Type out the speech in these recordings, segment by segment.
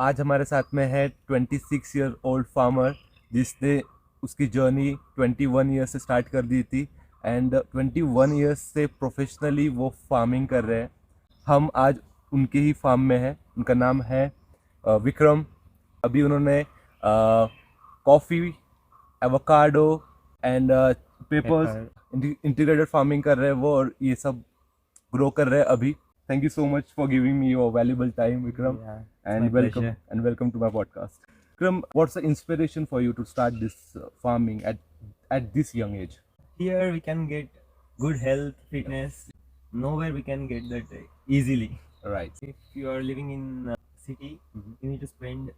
आज हमारे साथ में है 26 ईयर ओल्ड फार्मर जिसने उसकी जर्नी 21 ईयर से स्टार्ट कर दी थी एंड 21 ईयर्स से प्रोफेशनली वो फार्मिंग कर रहे हैं। हम आज उनके ही फार्म में हैं। उनका नाम है विक्रम। अभी उन्होंने coffee, avocado and papers integrated farming कर रहे हैं वो, और ये सब ग्रो कर रहे हैं अभी। Thank you so much for giving me your valuable time, Vikram. Yeah, and my welcome pleasure. and welcome to my podcast. Vikram, what's the inspiration for you to start this farming at this young age? Here we can get good health, fitness. Nowhere we can get that easily. Right. If you are living in a city, you need to spend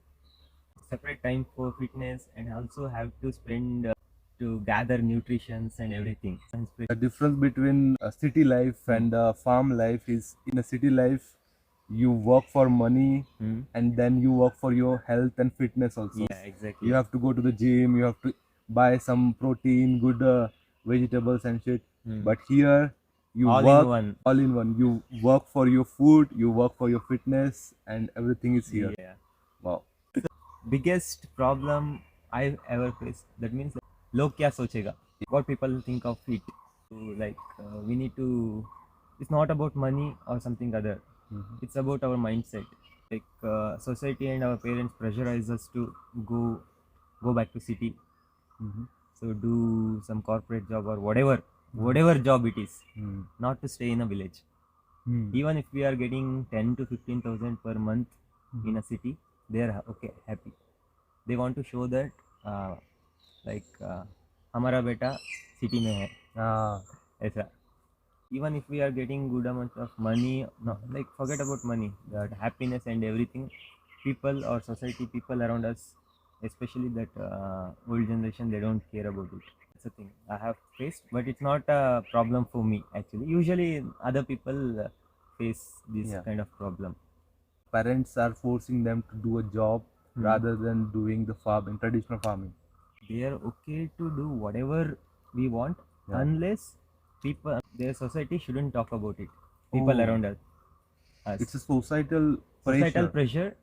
separate time for fitness and also have to spend to gather nutritions and everything. The difference between a city life and a farm life is, in a city life, you work for money and then you work for your health and fitness also. Yeah, exactly. You have to go to the gym, you have to buy some protein, good vegetables and shit. But here you All in work one. all in one. You work for your food, you work for your fitness, and everything is here. Yeah. Wow. Biggest problem I've ever faced. That means log kya sochega? What people think of it. So, like we need to. It's not about money or something other. It's about our mindset. Like society and our parents pressurize us to go back to city. So do some corporate job or whatever job it is. Not to stay in a village. Even if we are getting 10 to 15,000 per month in a city, they are okay, happy. They want to show that हमारा बेटा city में है ऐसा. Even if we are getting good amount of money, no, like forget about money, that happiness and everything, people or society, people around us, especially that old generation, they don't care about it. It's a thing I have faced, but it's not a problem for me actually. Usually other people face this kind of problem. Parents are forcing them to do a job rather than doing the farming, traditional farming. They are okay to do whatever we want unless people, their society shouldn't talk about it. People around us. It's a societal pressure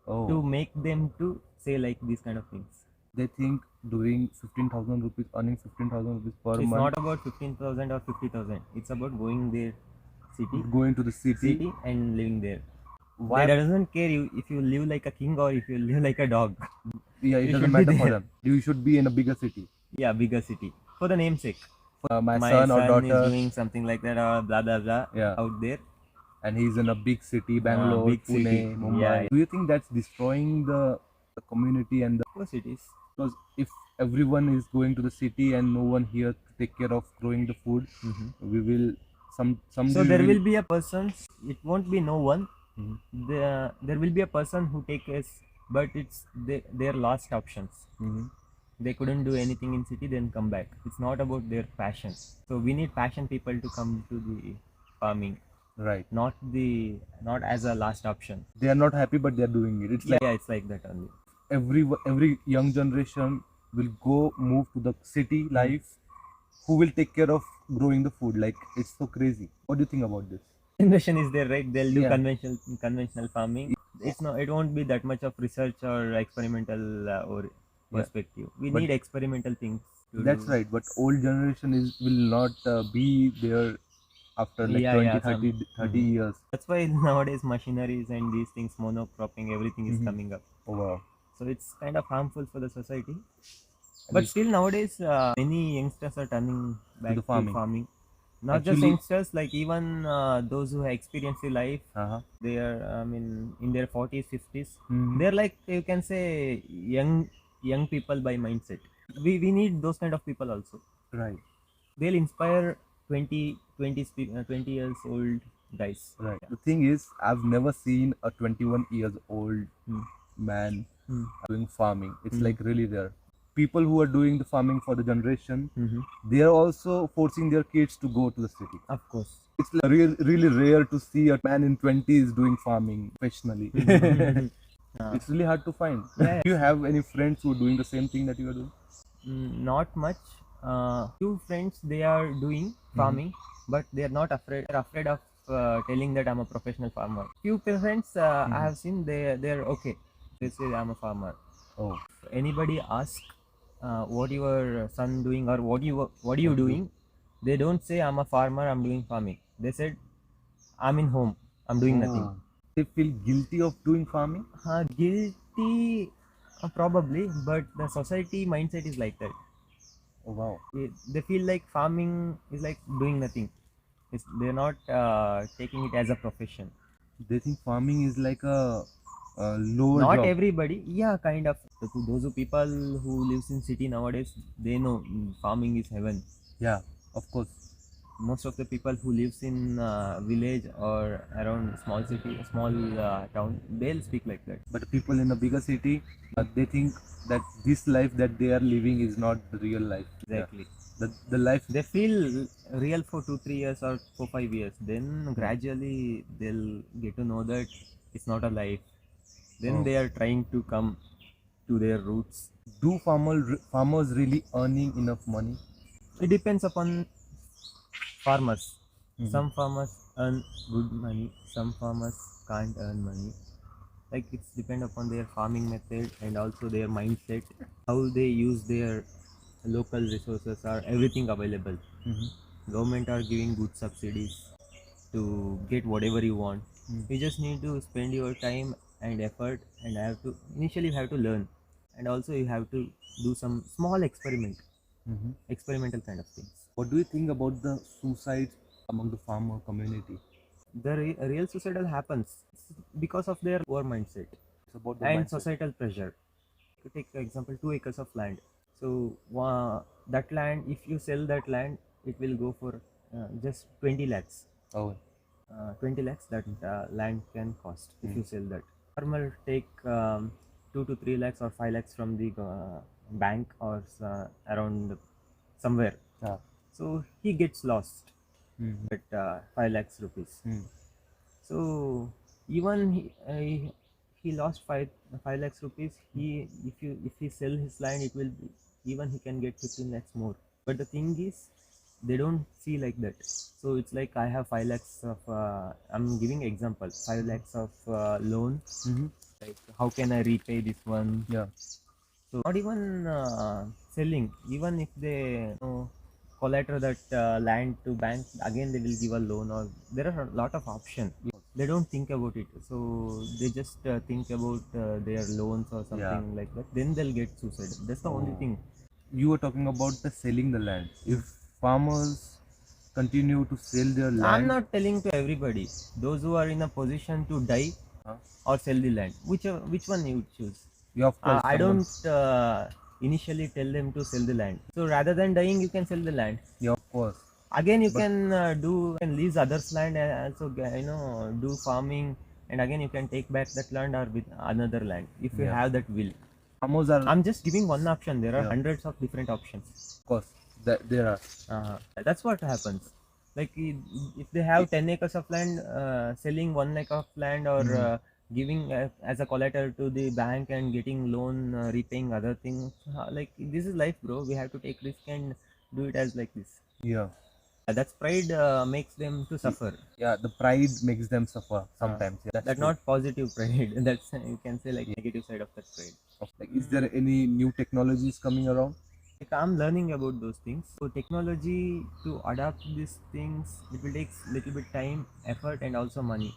to make them to say like these kind of things. They think doing 15,000 rupees, earning 15,000 rupees per It's month. not about 15,000 or 50,000. It's about going there, Going to the city and living there. Why? They doesn't care if you live like a king or if you live like a dog. Yeah, it You doesn't should be matter for there. them. You should be in a bigger city. Yeah, bigger city for the namesake. My My son or son daughter, is doing something like that or blah blah blah Yeah. out there. and he's in a big city, Bangalore, big Pune, city. Mumbai. Yeah. Do you think that's destroying the community and Of course it is. because if everyone is going to the city and no one here to take care of growing the food, we will someday So we there will be a person. It won't be no one. Mhm. There will be a person who takes, but it's their last options. They couldn't do anything in city, then come back. It's not about their passion. So we need passion people to come to the farming, right. not as a last option. They are not happy, but they are doing it. It's like Yeah, it's like that only. every young generation will move to the city life. Who will take care of growing the food? Like, it's so crazy. What do you think about this? Generation is there, right? They'll do Yeah. conventional farming. It won't be that much of research or experimental or perspective. We But- need experimental things. That's right. But old generation will not be there after like Yeah, 20, yeah, 30 years. That's why nowadays machineries and these things, monocropping, everything is coming up. Oh wow. So it's kind of harmful for the society. But still nowadays, many youngsters are turning back the to farming. farming. Not just Actually- youngsters, like even those who have experienced the life. Uh-huh. They are, in their 40s, 50s. Mhm. They're like, you can say, young people by mindset. We need those kind of people also. Right. They'll inspire 20 years old guys. Right. The thing is, I've never seen a 21 years old man doing farming. It's like really rare. People who are doing the farming for the generation, they are also forcing their kids to go to the city. Of course. It's like really rare to see a man in 20s doing farming professionally. It's really hard to find. Yeah. Do you have any friends who are doing the same thing that you are doing? Not much. Few friends, they are doing farming, but they are not afraid. They're afraid of telling that I'm a professional farmer. Few friends I have seen, they're okay. They say I'm a farmer. Oh, Anybody ask what your son doing or what are you What do- doing, they don't say I'm a farmer, I'm doing farming. They said I'm in home, I'm doing nothing. oh. They feel guilty of doing farming. Guilty, probably, but the society mindset is like that. Oh wow. They feel like farming is like doing nothing. They're not taking it as a profession. They think farming is like a lower Not job. everybody, yeah, kind of. Those who people who lives in city nowadays, they know farming is heaven. Yeah, of course. Most of the people who lives in village or around small city, small town, they'll speak like that. But people in the bigger city, they think that this life that they are living is not the real life. Exactly. Yeah. The life. They feel real for 2-3 years or 4-5 years. Then gradually they'll get to know that it's not a life. Then Oh. they are trying to come to their roots. Do farmers really earning enough money? It depends upon farmers. Mhm. Some farmers earn good money, some farmers can't earn money. Like it's depend upon their farming method and also their mindset, how they use their local resources or everything available. Mhm. Government are giving good subsidies to get whatever you want. Mm. You just need to spend your time and effort and have to initially you have to learn, and also you have to do some small Mhm. experimental kind of things. What do you think about the suicides among the farmer community? The real suicidal happens because of their poor mindset It's about the and mindset. societal pressure. To take example, 2 acres of land. So that land, if you sell that land, it will go for just 20 lakhs. Oh, 20 lakhs that land can cost if you sell that. Farmer take 2 to 3 lakhs or 5 lakhs from the bank or around somewhere. yeah. So he gets lost Mhm. at 5 lakhs rupees. Mm. So even he lost 5 lakhs rupees. He if he sell his land, it will be, even he can get 15 lakhs more. But the thing is, they don't see like that. So it's like I have 5 lakhs of I'm giving example 5 lakhs of loan. Mhm. Like how can I repay this one? Yeah. So not even selling. Even if they collateral that land to bank, again they will give a loan, or there are a lot of options. They don't think about it, so they just think about their loans or something like that. Then they'll get suicide. That's the only Oh. thing. You were talking about the selling the land. If farmers continue to sell their I'm land, not telling to everybody. Those who are in a position to die Huh? or sell the land, which one you choose? yeah, of course, I someone- don't initially tell them to sell the land. So rather than dying, you can sell the land. Yeah, of course. Again, you But- can lease others' land and also do farming, and again you can take back that land or with another land if you Yeah. have that will. Farmers are, I'm just giving one option. There are Yeah. hundreds of different options. of course, that there are. That's what happens. Like if they have 10 acres of land, selling 1 acre of land or giving as a collateral to the bank and getting loan, repaying other things. Like this is life, bro. We have to take risk and do it as like this. Yeah. That's pride makes them to suffer. Yeah, the pride makes them suffer sometimes. Yeah, That's true. not positive pride. That's you can say like negative side of that pride. Like, is there any new technologies coming around? Like I'm learning about those things. So technology to adapt these things, it will take little bit time, effort, and also money.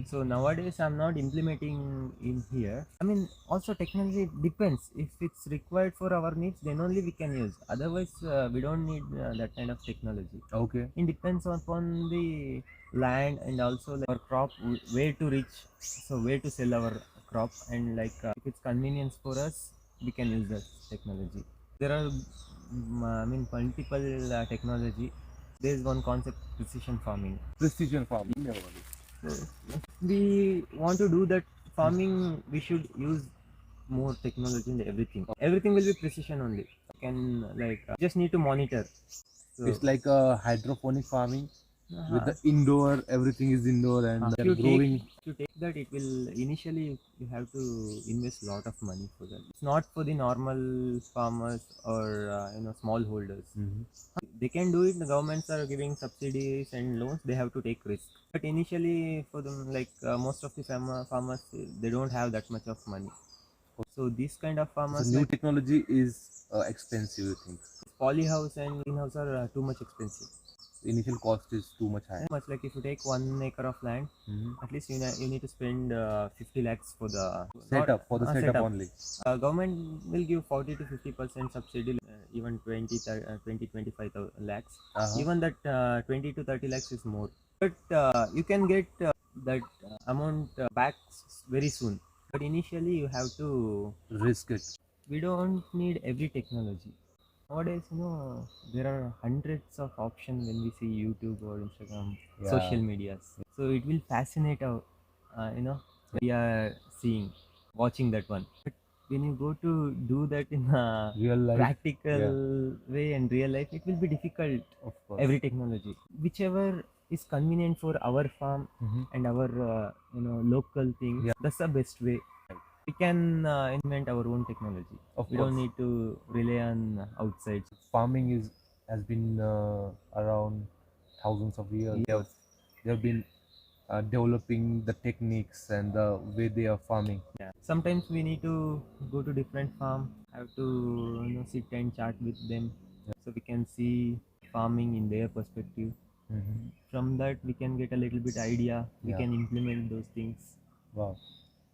So nowadays I'm not implementing in here. I mean, also technology depends. If it's required for our needs, then only we can use. Otherwise, we don't need that kind of technology. Okay. It depends upon the land and also like our crop, where to reach, so where to sell our crop, and like if it's convenience for us, we can use that technology. There are I mean multiple technology. There is one concept, precision farming. Precision farming. So if we want to do that farming, we should use more technology in everything. Everything will be precision only. You can like just need to monitor. So It's like a hydroponic farming. with the indoor, everything is indoor and If they're you growing. if you take that, it will initially you have to invest lot of money for that. It's not for the normal farmers or small holders. Mhm. They can do it. The governments are giving subsidies and loans. They have to take risk. But initially, for them, like most of the farmers, they don't have that much of money. So these kind of So farmers, new like technology is expensive, you think? polyhouse and greenhouse, are too much expensive. The initial cost is too much high. Much like if you take 1 acre of land, Mhm. at least you need to spend 50 lakhs for the Setup for the setup setup. only. Government will give 40 to 50% subsidy, even 20 25 lakhs. Uh-huh. Even that 20 to 30 lakhs is more. But you can get that amount back very soon. But initially you have to Risk it. we don't need every technology. Nowadays, there are hundreds of options when we see YouTube or Instagram, Yeah. social medias. So it will fascinate our, we are seeing, watching that one. But when you go to do that in a Real life. practical way and real life, it will be difficult. Of course. Every technology, whichever is convenient for our farm Mhm. and our local things, Yeah. that's the best way. We can invent our own technology. Of We course. don't need to rely on outside. Farming has been around thousands of years. Yes. They have been developing the techniques and the way they are farming. Yeah. Sometimes we need to go to different farm, have to sit and chat with them, so we can see farming in their perspective. Mhm. From that we can get a little bit idea. We Yeah. can implement those things. Wow.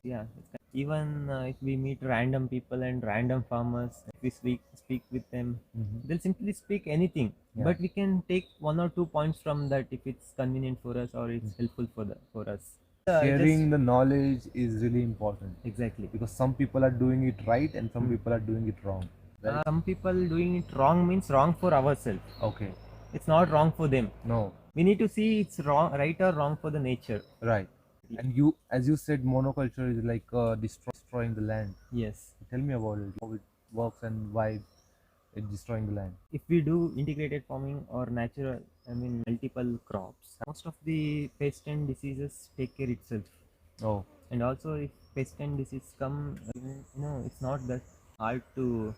Yeah, even if we meet random people and random farmers, if we speak with them, Mhm. they'll simply speak anything. Yeah. But we can take 1 or 2 points from that if it's convenient for us or it's helpful for us. Sharing the knowledge is really important Exactly. because some people are doing it right and some people are doing it wrong. Right? Some people doing it wrong means wrong for ourselves. Okay. It's not wrong for them. No. We need to see it's wrong, right or wrong for the nature. Right. And you, as you said, monoculture is like destroying the land. Yes. Tell me about it, how it works and why it's destroying the land. If we do integrated farming or natural, multiple crops, most of the pest and diseases take care itself. Oh. And also, if pest and disease come, it's not that hard to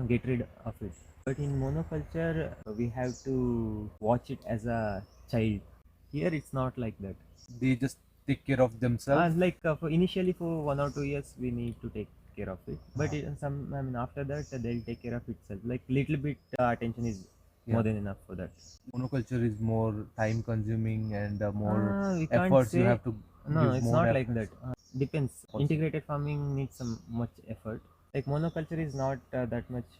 get rid of it. But in monoculture, we have to watch it as a child. Here, it's not like that. They just take care of themselves. Like for initially for 1 or 2 years, we need to take care of it. But after that, they'll take care of itself. Like little bit attention is more than enough for that. Monoculture is more time consuming and more We can't efforts you say have to no. give It's more not like efforts. that. Depends. Integrated farming needs some much effort. Like monoculture is not that much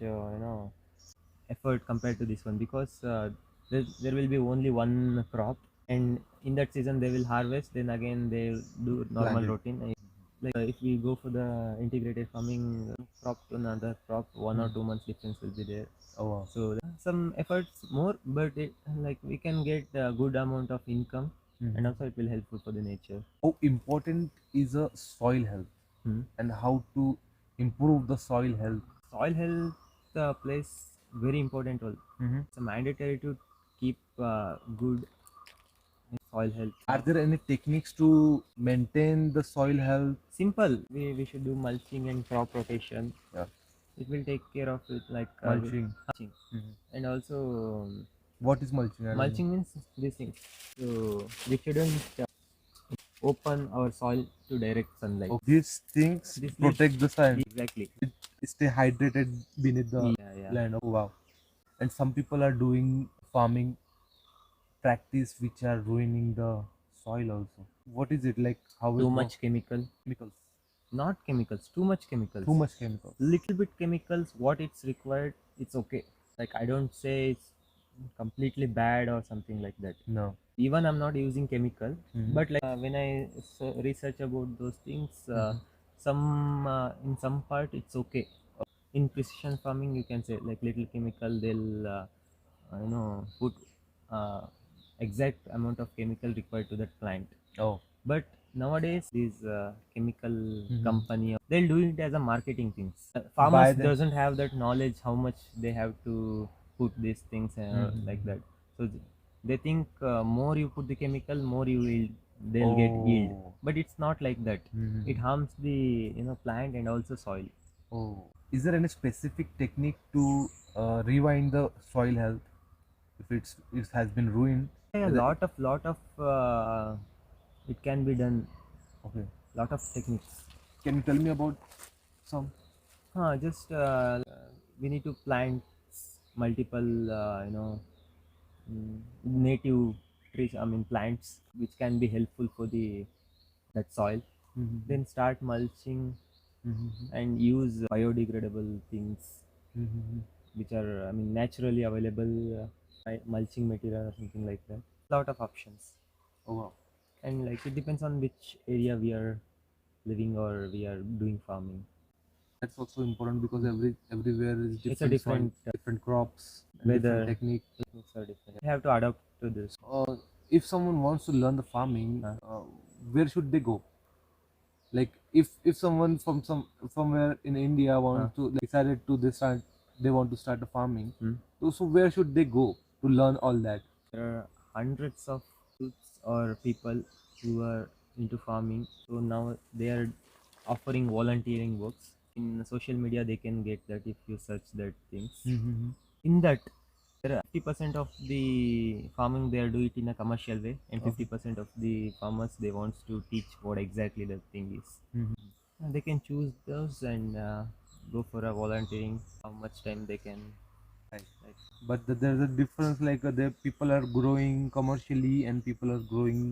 effort compared to this one, because there will be only one crop, and in that season they will harvest, then again they do normal Planted. routine. Like if we go for the integrated farming, crop to another crop, 1 or 2 months difference will be there. Oh wow. So some efforts more, but like we can get a good amount of income, and also it will helpful for the nature. How important is a soil health and how to improve the soil health? Soil health plays very important role. It's mandatory to keep good soil health. Are there any techniques to maintain the soil health? Simple. We should do mulching and crop rotation. Yeah. It will take care of it, like Mulching. mulching. And also What is mulching? I don't mulching means these things. So we shouldn't open our soil to direct sunlight. know. These things This protect the soil. Exactly. Stay hydrated beneath the Yeah. land. Oh wow. And some people are doing farming practice which are ruining the soil also. What is it like? How Too it much works? chemical. Chemicals. Not chemicals. Too much chemicals. Too much chemicals. Little bit chemicals. What it's required, it's okay. Like I don't say it's completely bad or something like that. No. Even I'm not using chemical, but like when I research about those things, some in some part it's okay. In precision farming, you can say like little chemical, they'll put uh, exact amount of chemical required to that plant. Oh. But nowadays these chemical company, they'll do it as a marketing things. Farmers doesn't have that knowledge how much they have to put these things like that. So They think more you put the chemical, more you will they'll get yield. Oh. But it's not like that. Mhm. It harms the plant and also soil. Oh. Is there any specific technique to rewind the soil health if it has been ruined? A lot of it can be done. Okay. Lot of techniques. Can you tell me about some? Just we need to plant multiple native trees, I mean plants which can be helpful for the that soil. Mhm. Then start mulching Mhm. and use biodegradable things Mhm. which are, I mean, naturally available, mulching material or something like that. Lot of options. Oh wow. And like it depends on which area we are living or we are doing farming. That's also important because everywhere is It's a different soil, different different crops, and different weather. technique. Techniques are different. You have to adapt to this. If someone wants to learn the farming, Huh? where should they go? Like if someone from somewhere in India Huh? wants to decided to they want to start a farming. Hmm? So where should they go to learn all that? There are hundreds of youths or people who are into farming. So now they are offering volunteering works. In social media, they can get that if you search that things. Mm-hmm. In that, there are 50% of the farming they are do it in a commercial way, and Okay. 50% of the farmers they wants to teach what exactly the thing is. Mhm. And they can choose those and go for a volunteering. How much time they can. Right. Like, But there's a difference. Like the people are growing commercially and people are growing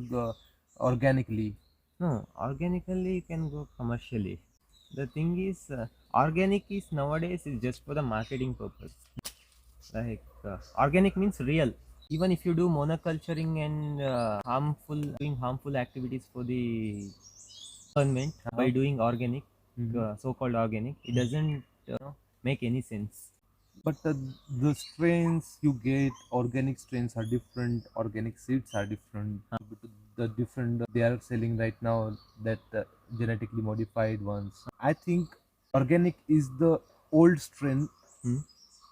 organically. no, organically you can go commercially. The thing is, organic is nowadays is just for the marketing purpose. Like organic means real. Even if you do monoculturing and doing harmful activities for the environment by doing organic, Mhm. so-called organic, it doesn't make any sense. But the strains you get, organic strains are different, organic seeds are different. The different they are selling right now, that genetically modified ones. I think organic is the old strain, Hmm?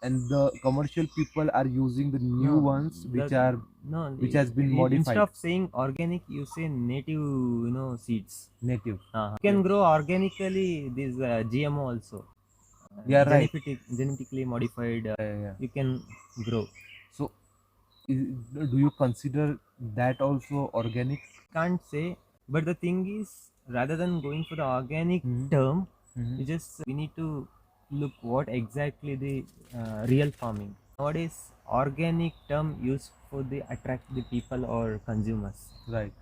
and the commercial people are using the new No, ones no. which has been Instead modified. of saying organic, you say native, seeds. Native. You can grow organically this GMO also. Yeah, right. Genetically modified. Yeah. You can grow. So, do you consider that also organic? Can't say, but the thing is, rather than going for the organic Mhm. term, Mhm. we need to look what exactly the real farming. Nowadays, organic term used for the attract the people or consumers. Right.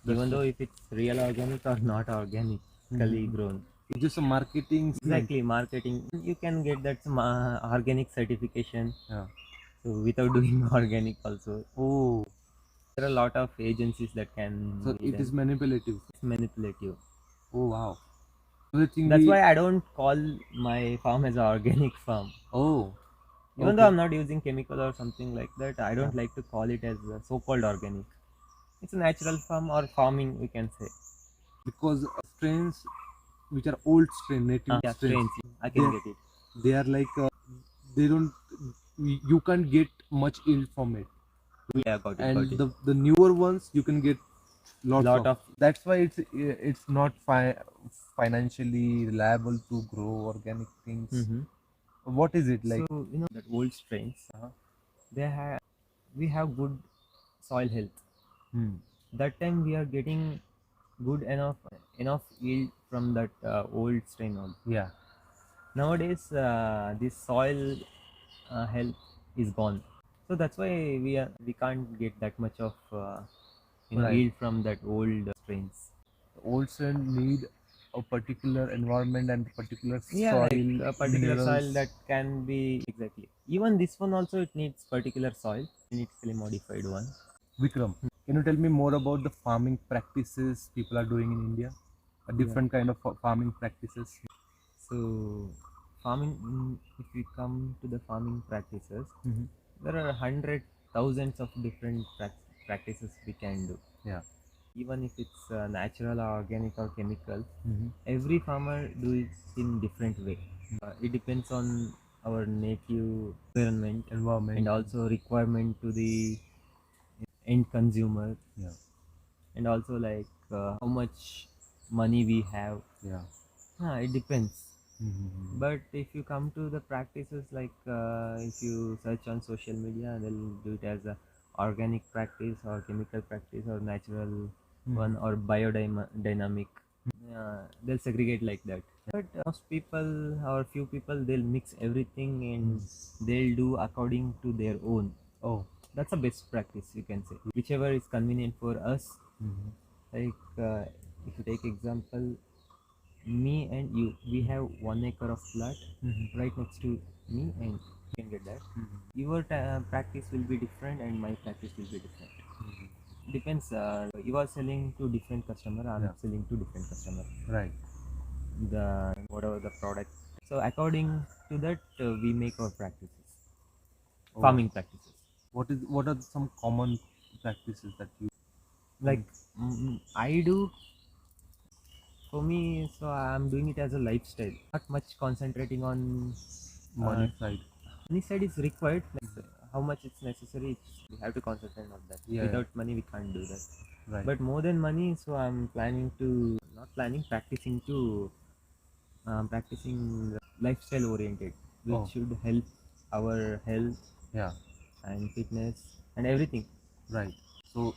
That's Even true. though if it's real organic or not organically grown. It's just a marketing segment. Exactly, marketing. You can get that organic certification. Yeah. So without doing organic also. Oh, There are a lot of agencies that can so be it is done. manipulative. It's manipulative. Oh, wow. Everything That's we. why I don't call my farm as an organic farm. Oh, Even though okay. I'm not using chemical or something like that, I don't like to call it as a so-called organic. It's a natural farm or farming, we can say. Because strains which are old strain, native Yeah, strains, strains. I can get it. they are like they don't. You can't get much yield from it, Yeah, got it, got and it. the newer ones you can get lots Lot of. of That's why it's not financially reliable to grow organic things. mm-hmm. What is it like? So that old strains, they have we have good soil health. Hmm. That time we are getting good enough yield from that old strain only. Yeah. Nowadays, this soil health is gone, so that's why we can't get that much of Right. yield from that old strains. Old strain need a particular environment and particular Yeah, like soil a particular minerals. soil that can be exactly. Even this one also it needs particular soil, genetically modified one. Vikram, can you tell me more about the farming practices people are doing in India? A Yeah. different kind of farming practices. So farming, if we come to the farming practices, Mhm. there are hundred thousands of different practices we can do. Yeah. Even if it's natural or organic or chemical, Mhm. every farmer do it in different way. It depends on our native environment Environment. and also requirement to the end consumer, Yeah. and also like how much money we have. Yeah. It depends. Mm-hmm. But if you come to the practices, like if you search on social media, they'll do it as a organic practice or chemical practice or natural one or biodynamic. Yeah, they'll segregate like that. But most people or few people, they'll mix everything and they'll do according to their own. Oh. That's a best practice, you can say. Whichever is convenient for us. Mm-hmm. Like if you take example, me and you, we have 1 acre of flat right next to me, and you can get that. Your practice will be different and my practice will be different. Depends. You are selling to different customer, I'm Yeah. selling to different customer. Right. The whatever the product. So according to that, we make our practices, Oh. farming practices. What are some common practices that you Like I do for me, so I'm doing it as a lifestyle. Not much concentrating on money side? money side is required. Like how much it's necessary, we have to concentrate on that. Yeah, Without money, we can't do that. Right. But more than money, so I'm planning to not planning, practicing to practicing lifestyle oriented, which Oh. should help our health Yeah. and fitness and everything. Right. So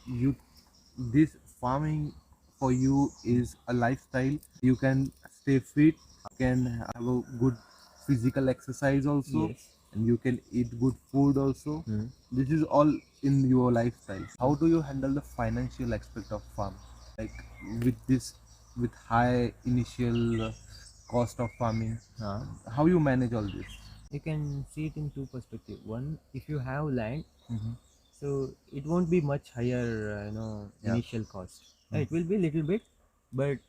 this farming for you is a lifestyle. You can stay fit, you can have a good physical exercise also, Yes. and you can eat good food also. This is all in your lifestyle. How do you handle the financial aspect of farm? Like with high initial cost of farming, how you manage all this? You can see it in two perspectives. One, if you have land, Mm-hmm. so it won't be much higher, Yeah. initial cost. It will be little bit, but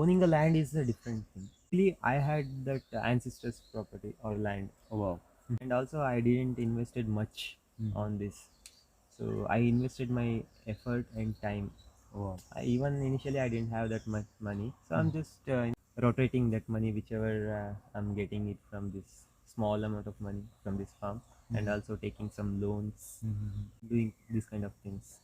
owning a land is a different thing. Actually, I had that ancestors property or land, Oh wow. and also I didn't invested much on this. So I invested my effort and time. Oh wow. Even initially I didn't have that much money, so I'm just rotating that money, whichever I'm getting it from this small amount of money from this farm, and also taking some loans, doing this kind of things.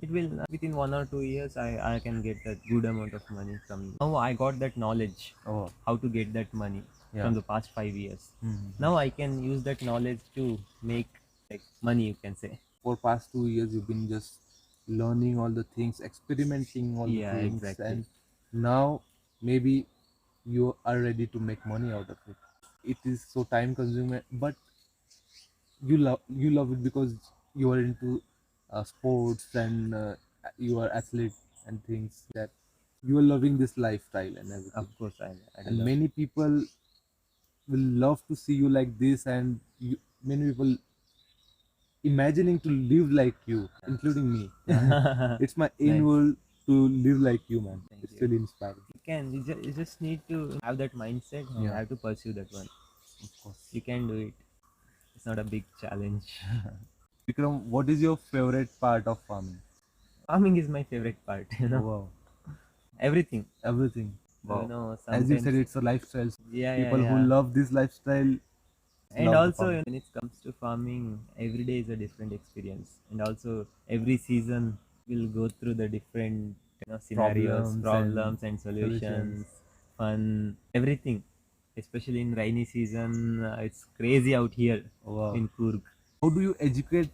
It will within 1 or 2 years, I can get that good amount of money from. Now I got that knowledge Oh. how to get that money Yeah. from the past 5 years. Now I can use that knowledge to make like money, you can say. For past 2 years you've been just learning all the things, experimenting all the Yeah, things, exactly. and now maybe you are ready to make money out of it. It is so time consuming, but you love it because you are into sports, and you are athlete and things that you are loving this lifestyle and everything. Of course, I do And love. many people will love to see you like this, and many people imagining to live like you, including me. It's my Nice. annual to live like you, man. Thank It's you. really inspiring. You just need to have that mindset and Yeah. have to pursue that one. Of course. You can do it. It's not a big challenge. Vikram, what is your favorite part of farming? Farming is my favorite part. Oh, wow. Everything. Everything. So, Wow. As you sometimes. said, it's a lifestyle. Yeah, People who yeah. love this lifestyle And love the also, farming. when it comes to farming, every day is a different experience. And also, every season will go through the different scenarios, problems and solutions, fun, everything. Especially in rainy season, it's crazy out here. Wow. In Kurg. How do you educate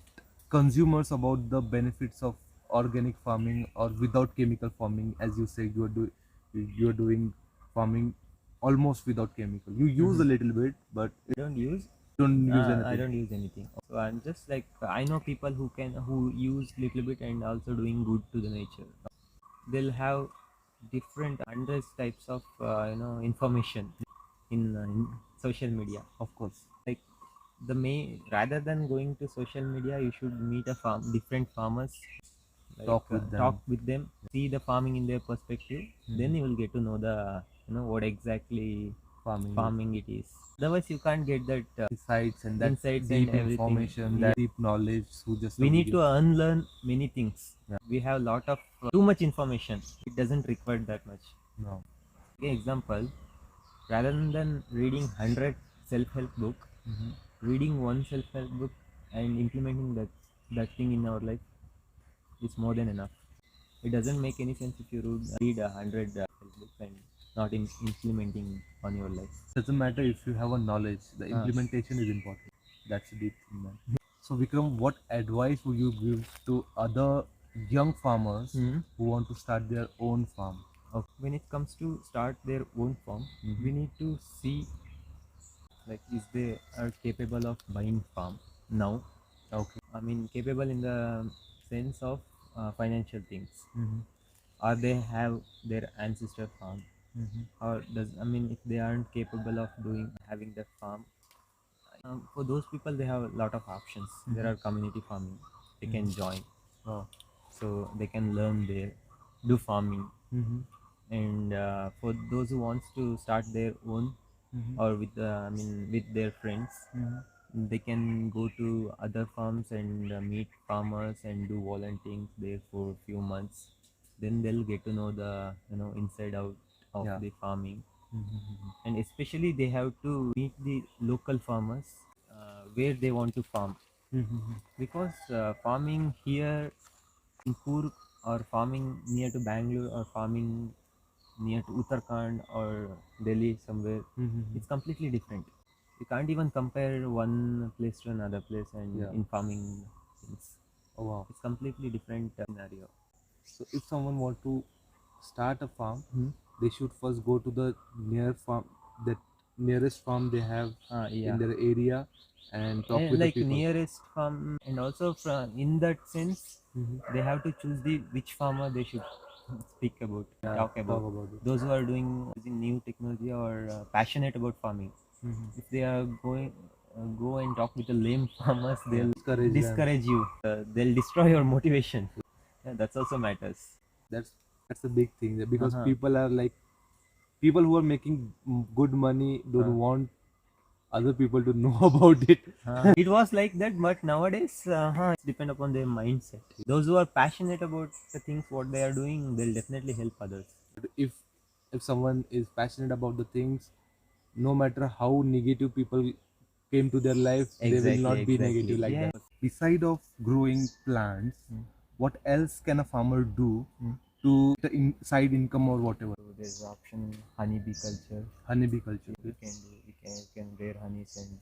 consumers about the benefits of organic farming or without chemical farming? As you said, you are doing farming almost without chemical. You use a little bit, but I don't use. don't use anything. I don't use anything. So I'm just like I know people who use little bit and also doing good to the nature. They'll have different hundreds types of information in social media. Of course. Like the main, rather than going to social media, you should meet different farmers, like, Talk with them. talk with them, see the farming in their perspective. Then you will get to know the what exactly farming it is. Otherwise you can't get that Insights and that insights deep and everything. information, that deep knowledge. Who just We a need video. to unlearn many things. Yeah. We have lot of too much information. It doesn't require that much. No. Okay, example, rather than reading 100 self-help book, reading one self-help book and implementing that thing in our life, it's more than enough. It doesn't make any sense if you read 100 books and not implementing on your life. Doesn't matter if you have a knowledge, the implementation is important. That's a deep thing, man. So Vikram, what advice would you give to other young farmers who want to start their own farm? When it comes to start their own farm, we need to see like if they are capable of buying farm now. Okay. I mean capable in the sense of financial things. Or they have their ancestor farm, or does I mean if they aren't capable of doing having that farm, for those people they have a lot of options. There are community farming they can join. So they can learn there, do farming. And for those who wants to start their own, or with I mean with their friends, they can go to other farms and meet farmers and do volunteering there for a few months. Then they'll get to know the inside out of the farming. And especially they have to meet the local farmers where they want to farm, because farming here in Kurg, or farming near to Bangalore, or farming near to Uttarakhand or Delhi somewhere, it's completely different. You can't even compare one place to another place and in farming things. Oh wow. It's completely different scenario. So if someone want to start a farm, they should first go to the nearest farm they have in their area and talk with the Like people. nearest farm, and also from in that sense, they have to choose the which farmer they should speak about, talk about. it. Those who are using new technology or passionate about farming. If they are going go and talk with the lame farmers, they'll discourage you. They'll destroy your motivation. Yeah, that's also matters. That's a big thing because people are like people who are making good money don't want other people to know about it. It was like that, but nowadays it's depend upon their mindset. Those who are passionate about the things what they are doing, they'll definitely help others. if if someone is passionate about the things, no matter how negative people came to their life, they will not be negative like that. Beside of growing plants, what else can a farmer do to the side income or whatever? So there's option honeybee culture. Honeybee culture. We can do. We can rear honeys and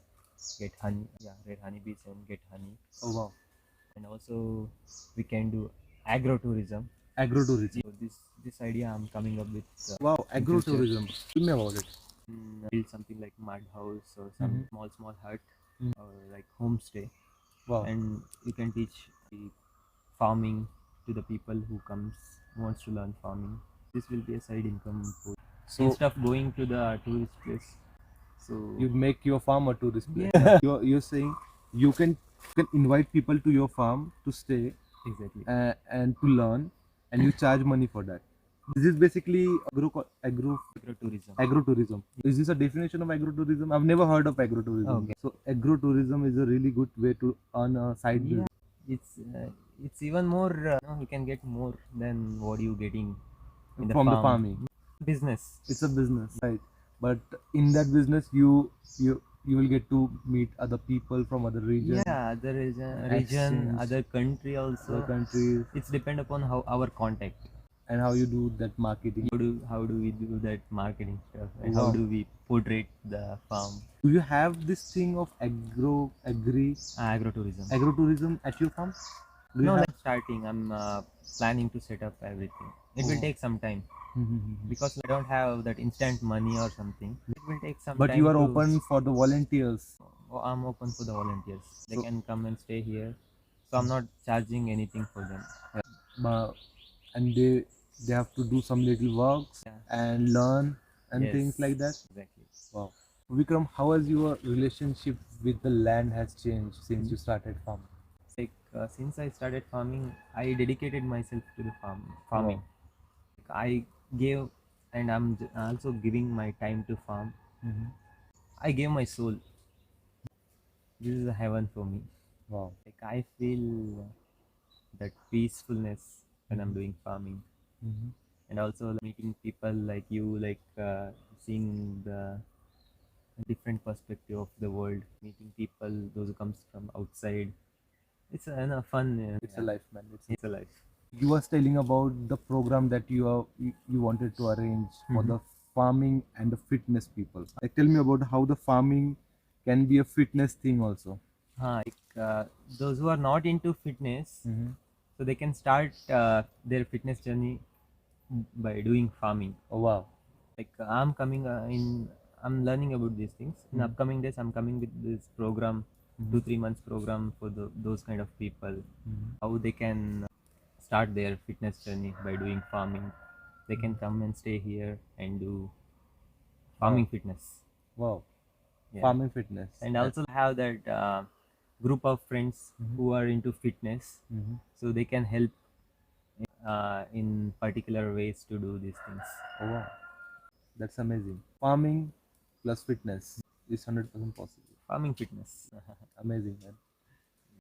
get honey. Yeah, rear honeybees and get honey. Oh wow. And also we can do agrotourism. Agrotourism. So this idea I'm coming up with. Wow, agrotourism. Tell me about it. Build something like mud house or some small hut or like homestay. Wow. And you can teach the farming to the people who wants to learn farming. This will be a side income for instead of going to the tourist place. So you make your farm a tourist place. You're saying you can invite people to your farm to stay exactly. And to learn, and you charge money for that. This is basically Agrotourism. Agrotourism. Is this a definition of agrotourism? I've never heard of agrotourism. Okay. So agrotourism is a really good way to earn a side business. It's even more. You can get more than what you getting in from the the farming business. It's a business, right? But in that business, you will get to meet other people from other regions. Yeah, other region, other country also. Other countries. It's depend upon how our contact and how you do that marketing. How do we do that marketing stuff? And how do we portray the farm? Do you have this thing of agrotourism at your farm? No, like starting. I'm planning to set up everything. It will take some time because I don't have that instant money or something. It will take some time. But you are open for the volunteers. Oh, I'm open for the volunteers. They can come and stay here. So I'm not charging anything for them. But and they have to do some little works and learn and things like that. Exactly. Wow. Vikram, how has your relationship with the land has changed since you started farming? Like since I started farming, I dedicated myself to the farming. Wow. I gave, and I'm also giving my time to farm. I gave my soul. This is a heaven for me. Wow. Like I feel that peacefulness when I'm doing farming. And also meeting people like you, like seeing the different perspective of the world, meeting people, those who comes from outside. It's fun. It's a life, man. It's a life. You was telling about the program that you wanted to arrange for the farming and the fitness people. Like, tell me about how the farming can be a fitness thing also. Those who are not into fitness, so they can start their fitness journey by doing farming. Oh wow. Like I'm learning about these things. In upcoming days, I'm coming with this program, 2 3 months program for those kind of people, how they can start their fitness journey by doing farming. They can come and stay here and do farming fitness. Wow. Yeah. Farming fitness. And also have that group of friends who are into fitness, so they can help in particular ways to do these things. Oh wow. That's amazing. Farming plus fitness is 100% possible. Farming fitness. Amazing, man.